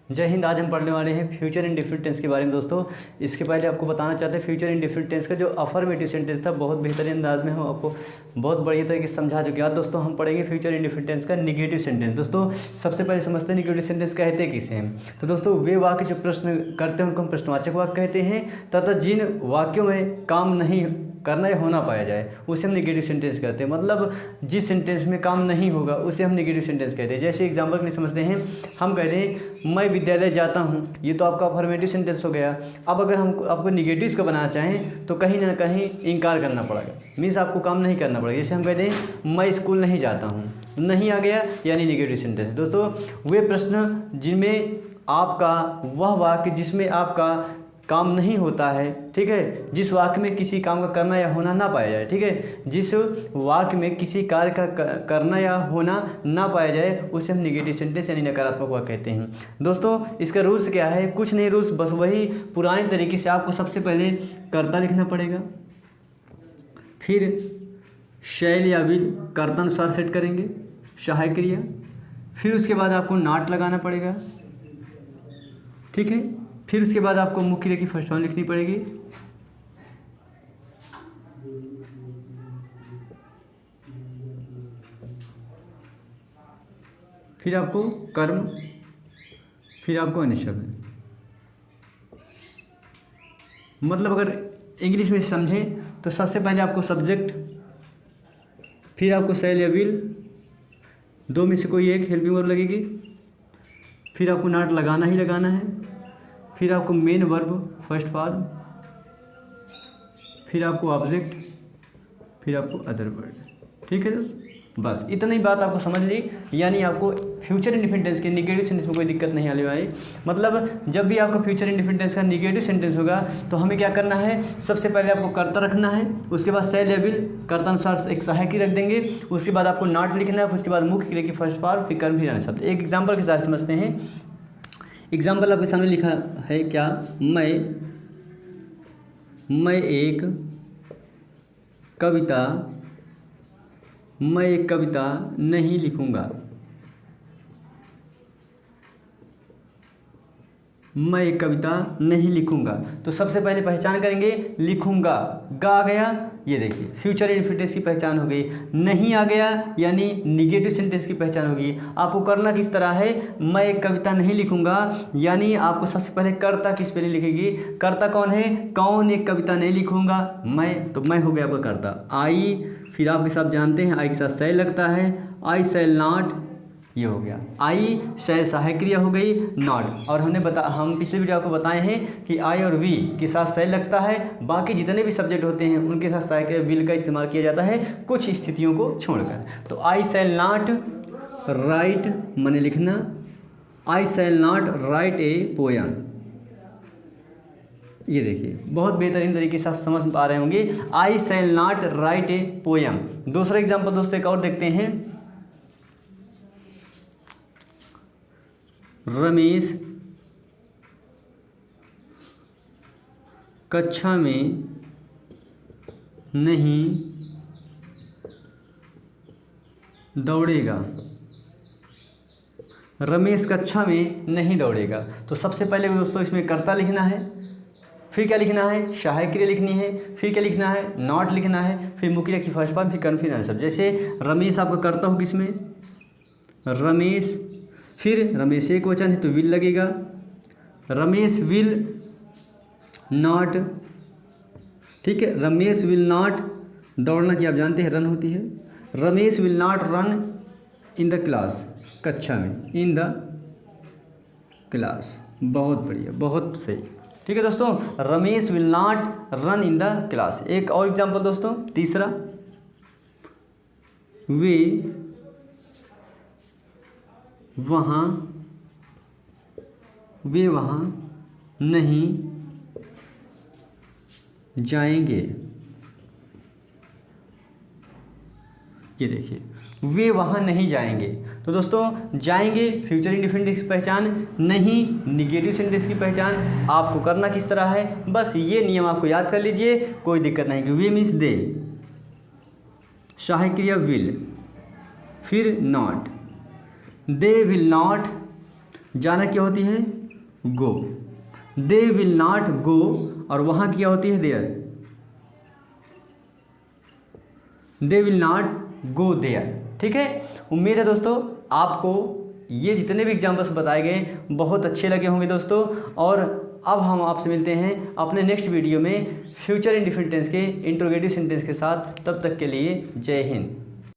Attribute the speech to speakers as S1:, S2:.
S1: जय हिंद। आज हम पढ़ने वाले हैं फ्यूचर इंडेफिनिट टेंस के बारे में दोस्तों। इसके पहले आपको बताना चाहते हैं फ्यूचर इंडेफिनिट टेंस का जो अफर्मेटिव सेंटेंस था बहुत बेहतरीन अंदाज में हम आपको बहुत बढ़िया तरीके से समझा चुके हैं। आज दोस्तों हम पढ़ेंगे फ्यूचर इंडेफिनिट टेंस का निगेटिव सेंटेंस। दोस्तों सबसे पहले समझते हैं निगेटिव सेंटेंस कहते किसे हैं। तो दोस्तों वे वाक्य जो प्रश्न करते हैं उनको हम प्रश्नवाचक वाक्य कहते हैं, तथा जिन वाक्यों में काम नहीं करना या होना पाया जाए उसे हम निगेटिव सेंटेंस कहते हैं। मतलब जिस सेंटेंस में काम नहीं होगा उसे हम निगेटिव सेंटेंस कहते हैं। जैसे एग्जांपल के लिए समझते हैं, हम कहते हैं मैं विद्यालय जाता हूँ, ये तो आपका अफर्मेटिव सेंटेंस हो गया। अब अगर हम आपको निगेटिव का बनाना चाहें तो कहीं ना कहीं इनकार करना पड़ेगा, मीन्स आपको काम नहीं करना पड़ेगा। जैसे हम कहते हैं मैं स्कूल नहीं जाता हूँ, नहीं आ गया यानी निगेटिव सेंटेंस। दोस्तों वे प्रश्न जिनमें आपका वह वाक्य जिसमें आपका काम नहीं होता है, ठीक है, जिस वाक्य में किसी काम का करना या होना ना पाया जाए, ठीक है, जिस वाक्य में किसी कार्य का करना या होना ना पाया जाए उसे हम निगेटिव सेंटेंस यानी नकारात्मक वाक्य कहते हैं। दोस्तों इसका रूल्स क्या है? कुछ नहीं रूल्स, बस वही पुराने तरीके से आपको सबसे पहले कर्ता लिखना पड़ेगा, फिर शैल या विल कर्तानुसार सेट करेंगे सहायक क्रिया, फिर उसके बाद आपको नॉट लगाना पड़ेगा, ठीक है, फिर उसके बाद आपको मुख्य क्रिया की फर्स्ट फॉर्म लिखनी पड़ेगी, फिर आपको कर्म, फिर आपको अनुशब्द। मतलब अगर इंग्लिश में समझें तो सबसे पहले आपको सब्जेक्ट, फिर आपको शैल या विल, दो में से कोई एक हेल्पिंग वर्ब लगेगी, फिर आपको नॉट लगाना ही लगाना है, फिर आपको मेन वर्ब फर्स्ट फॉर्म, फिर आपको ऑब्जेक्ट, फिर आपको अदर वर्ड। ठीक है दोस्त, बस इतना ही बात आपको समझ ली। यानी आपको फ्यूचर इंडेफिनिट टेंस के निगेटिव सेंटेंस में कोई दिक्कत नहीं आने वाली। मतलब जब भी आपका फ्यूचर इंडेफिनिट टेंस का निगेटिव सेंटेंस होगा तो हमें क्या करना है, सबसे पहले आपको कर्ता रखना है, उसके बाद शैल या विल कर्तानुसार एक सहायक क्रिया रख देंगे, उसके बाद आपको नॉट लिखना है, उसके बाद मुख्य क्रिया की फर्स्ट फॉर्म, फिर कर्म, फिर अनुशब्द। एक एग्जाम्पल के साथ समझते हैं। एग्जाम्पल आपके सामने लिखा है क्या, मैं एक कविता नहीं लिखूंगा। मैं एक कविता नहीं लिखूंगा। तो सबसे पहले पहचान करेंगे लिखूंगा, गा आ गया, ये देखिए फ्यूचर इंडेफिनिट की पहचान हो गई। नहीं आ गया यानी निगेटिव सेंटेंस की पहचान होगी। आपको करना किस तरह है, मैं एक कविता नहीं लिखूंगा, यानी आपको सबसे पहले कर्ता की स्पेलिंग लिखेगी। कर्ता कौन है, कौन एक कविता नहीं लिखूंगा, मैं, तो मैं हो गया आपका कर्ता। आई, फिर आपके साथ जानते हैं आई के साथ शैल लगता है, आई शैल नॉट, ये हो गया। आई शैल सहायक क्रिया हो गई, नॉट। और हम पिछले वीडियो आपको बताए हैं कि आई और वी के साथ शैल लगता है, बाकी जितने भी सब्जेक्ट होते हैं उनके साथ सहायक क्रिया विल का इस्तेमाल किया जाता है कुछ स्थितियों को छोड़कर। तो आई शैल नॉट राइट, मैंने लिखना, I shall not write a poem. ये देखिए बहुत बेहतरीन तरीके से आप समझ पा रहे होंगे, I shall not write a poem. दूसरा एग्जाम्पल दोस्तों एक और देखते हैं। रमेश कक्षा में नहीं दौड़ेगा। रमेश कक्षा में नहीं दौड़ेगा। तो सबसे पहले दोस्तों इसमें कर्ता लिखना है, फिर क्या लिखना है, सहायक क्रिया लिखनी है, फिर क्या लिखना है, नॉट लिखना है, फिर मुख्य क्रिया की फर्स्ट फॉर्म, फिर कर्म, फिर अनुशब्द। जैसे रमेश आपका कर्ता होगा इसमें रमेश, फिर रमेश एक वचन है तो विल लगेगा, रमेश विल नॉट, ठीक है, रमेश विल नॉट, दौड़ना की आप जानते हैं रन होती है, Ramesh will not run in the class, कक्षा में, इन द क्लास। बहुत बढ़िया, बहुत सही। ठीक है दोस्तों, Ramesh will not run in the class. एक और एग्जाम्पल दोस्तों, तीसरा, वे वहाँ नहीं जाएंगे। ये देखिए वे वहाँ नहीं जाएंगे। तो दोस्तों जाएंगे फ्यूचर इंडेफिनिट की पहचान, नहीं निगेटिव सेंटेंस की पहचान। आपको करना किस तरह है, बस ये नियम आपको याद कर लीजिए, कोई दिक्कत नहीं। कि वे मीन्स दे, सहायक क्रिया विल, फिर नॉट, दे विल नॉट जाना क्या होती है? गो। दे विल नॉट गो, और वहाँ क्या होती है? There. They will not go there. ठीक है, उम्मीद है दोस्तों आपको ये जितने भी एग्जाम्पल्स बताए गए बहुत अच्छे लगे होंगे दोस्तों। और अब हम आपसे मिलते हैं अपने नेक्स्ट वीडियो में फ्यूचर इंडिफिनिट टेंस के इंट्रोगेटिव सेंटेंस के साथ। तब तक के लिए जय हिंद।